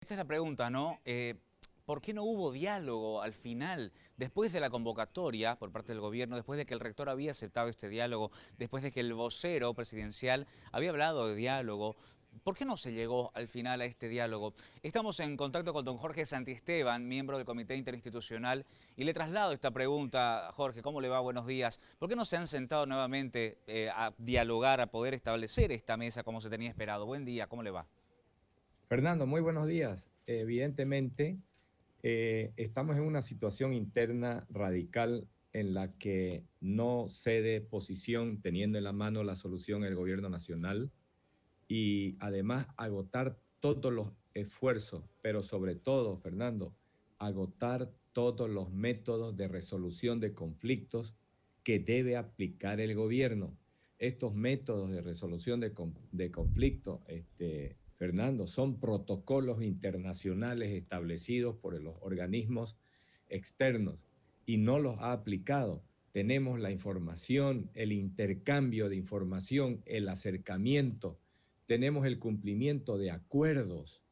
Esta es la pregunta, ¿no? ¿Por qué no hubo diálogo al final, después de la convocatoria por parte del gobierno, después de que el rector había aceptado este diálogo, después de que el vocero presidencial había hablado de diálogo? ¿Por qué no se llegó al final a este diálogo? Estamos en contacto con don Jorge Santiesteban, miembro del Comité Interinstitucional, y le traslado esta pregunta. Jorge, ¿cómo le va? Buenos días. ¿Por qué no se han sentado nuevamente a dialogar, a poder establecer esta mesa como se tenía esperado? Buen día, ¿cómo le va? Fernando, muy buenos días. Evidentemente, estamos en una situación interna radical en la que no cede posición teniendo en la mano la solución el gobierno nacional y además agotar todos los esfuerzos, pero sobre todo, Fernando, agotar todos los métodos de resolución de conflictos que debe aplicar el gobierno. Estos métodos de resolución de conflictos, Fernando, son protocolos internacionales establecidos por los organismos externos y no los ha aplicado. Tenemos la información, el intercambio de información, el acercamiento, tenemos el cumplimiento de acuerdos,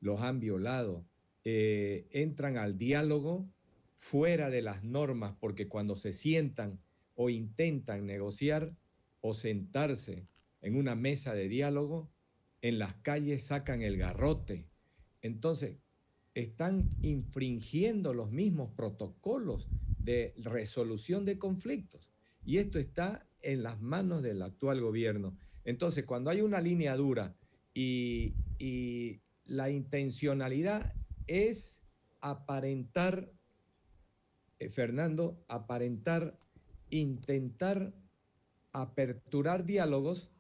los han violado, entran al diálogo fuera de las normas, porque cuando se sientan o intentan negociar o sentarse en una mesa de diálogo, en las calles sacan el garrote. Entonces, están infringiendo los mismos protocolos de resolución de conflictos. Y esto está en las manos del actual gobierno. Entonces, cuando hay una línea dura y la intencionalidad es aparentar, Fernando, aparentar, intentar aperturar diálogos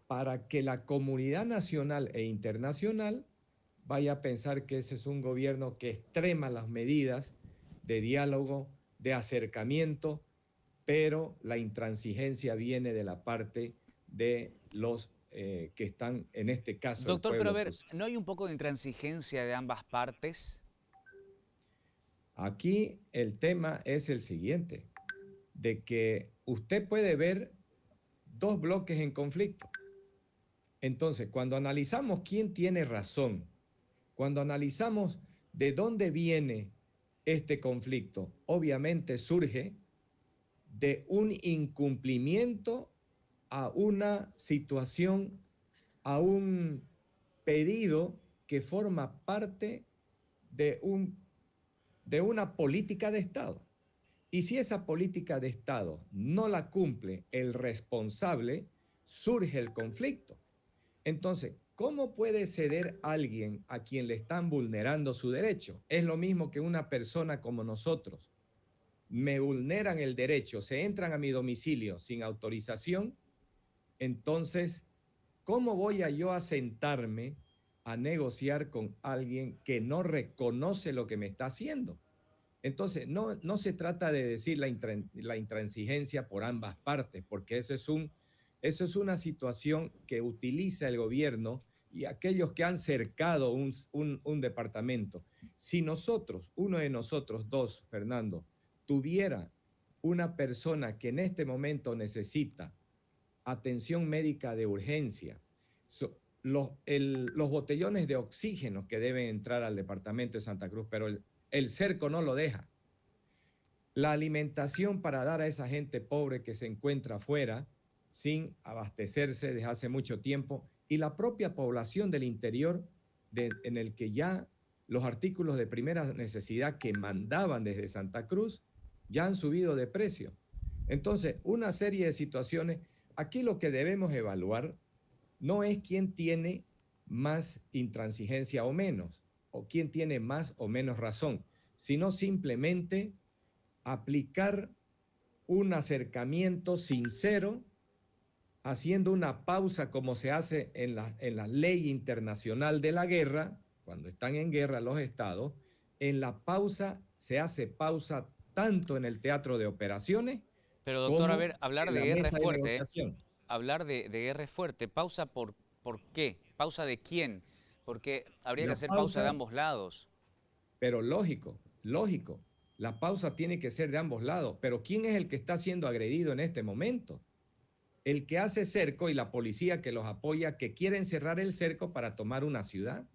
para que la comunidad nacional e internacional vaya a pensar que ese es un gobierno que extrema las medidas de diálogo, de acercamiento, pero la intransigencia viene de la parte de los que están, en este caso, el Doctor, pero a pueblo ver, cruceño. ¿no hay un poco de intransigencia de ambas partes? Aquí el tema es el siguiente, de que usted puede ver dos bloques en conflicto. Entonces, cuando analizamos quién tiene razón, cuando analizamos de dónde viene este conflicto, obviamente surge de un incumplimiento a una situación, a un pedido que forma parte de, de una política de Estado. Y si esa política de Estado no la cumple el responsable, surge el conflicto. Entonces, ¿cómo puede ceder alguien a quien le están vulnerando su derecho? Es lo mismo que una persona como nosotros. Me vulneran el derecho, se entran a mi domicilio sin autorización, entonces, ¿cómo voy a yo a sentarme a negociar con alguien que no reconoce lo que me está haciendo? Entonces, no se trata de decir la intransigencia por ambas partes, porque eso es una situación que utiliza el gobierno y aquellos que han cercado un departamento. Si nosotros, uno de nosotros dos, Fernando, tuviera una persona que en este momento necesita atención médica de urgencia, los botellones de oxígeno que deben entrar al departamento de Santa Cruz, pero el cerco no lo deja. La alimentación para dar a esa gente pobre que se encuentra afuera sin abastecerse desde hace mucho tiempo y la propia población del interior en el que ya los artículos de primera necesidad que mandaban desde Santa Cruz ya han subido de precio. Entonces, una serie de situaciones, aquí lo que debemos evaluar no es quién tiene más intransigencia o menos, o quién tiene más o menos razón, sino simplemente aplicar un acercamiento sincero, haciendo una pausa como se hace en la ley internacional de la guerra, cuando están en guerra los estados, en la pausa se hace pausa tanto en el teatro de operaciones Pero doctor, a como ver, hablar en la de guerra es mesa de fuerte, ¿eh? negociación. Hablar de guerra es fuerte. ¿Pausa por qué? ¿Pausa de quién? Porque habría que La hacer pausa de pausa, ambos lados. pero lógico, lógico, la pausa tiene que ser de ambos lados, pero ¿quién es el que está siendo agredido en este momento? El que hace cerco y la policía que los apoya, que quieren cerrar el cerco para tomar una ciudad.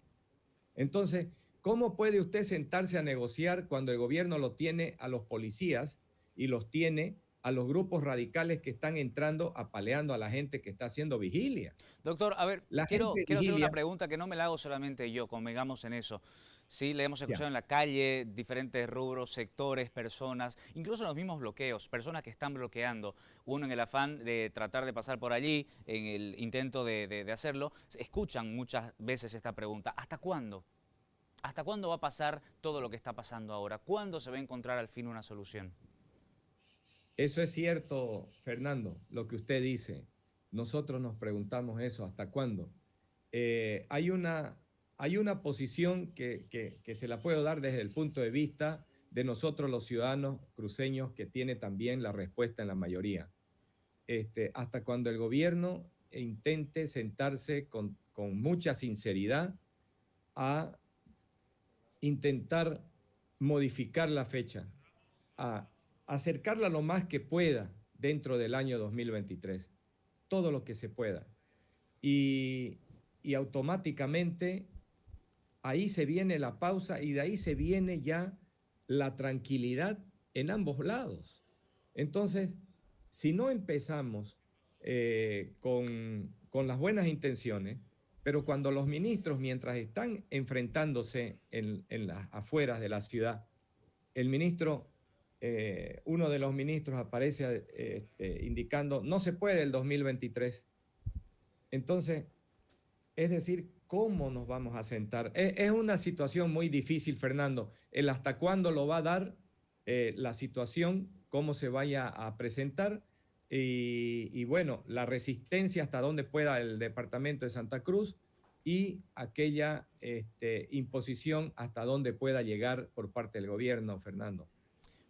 Entonces, ¿cómo puede usted sentarse a negociar cuando el gobierno lo tiene a los policías y los tiene a los grupos radicales que están entrando apaleando a la gente que está haciendo vigilia? Doctor, a ver, La quiero, gente quiero hacer una vigilia, pregunta que no me la hago solamente yo, convengamos en eso. Sí, le hemos ya, escuchado en la calle, diferentes rubros, sectores, personas, incluso los mismos bloqueos, personas que están bloqueando, uno en el afán de tratar de pasar por allí, en el intento de hacerlo, escuchan muchas veces esta pregunta, ¿hasta cuándo? ¿Hasta cuándo va a pasar todo lo que está pasando ahora? ¿Cuándo se va a encontrar al fin una solución? eso es cierto, Fernando, lo que usted dice. Nosotros nos preguntamos eso, ¿hasta cuándo? Eh, hay una, hay una posición que se la puedo dar desde el punto de vista de nosotros los ciudadanos cruceños que tiene también la respuesta en la mayoría. Hasta cuando el gobierno intente sentarse con mucha sinceridad a intentar modificar la fecha, a acercarla lo más que pueda dentro del año 2023, todo lo que se pueda. Y, y automáticamente ahí se viene la pausa y de ahí se viene ya la tranquilidad en ambos lados. Entonces, si no empezamos con las buenas intenciones, pero cuando los ministros, mientras están enfrentándose en las afueras de la ciudad, el ministro, uno de los ministros aparece indicando, no se puede el 2023. Entonces, es decir, ¿cómo nos vamos a sentar? Es una situación muy difícil, Fernando, el hasta cuándo lo va a dar la situación, cómo se vaya a presentar y bueno, la resistencia hasta donde pueda el departamento de Santa Cruz y aquella imposición hasta donde pueda llegar por parte del gobierno, Fernando.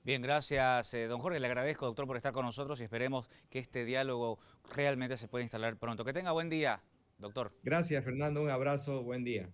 Bien, gracias, don Jorge. Le agradezco, doctor, por estar con nosotros y esperemos que este diálogo realmente se pueda instalar pronto. Que tenga buen día, doctor. Gracias, Fernando, un abrazo, buen día.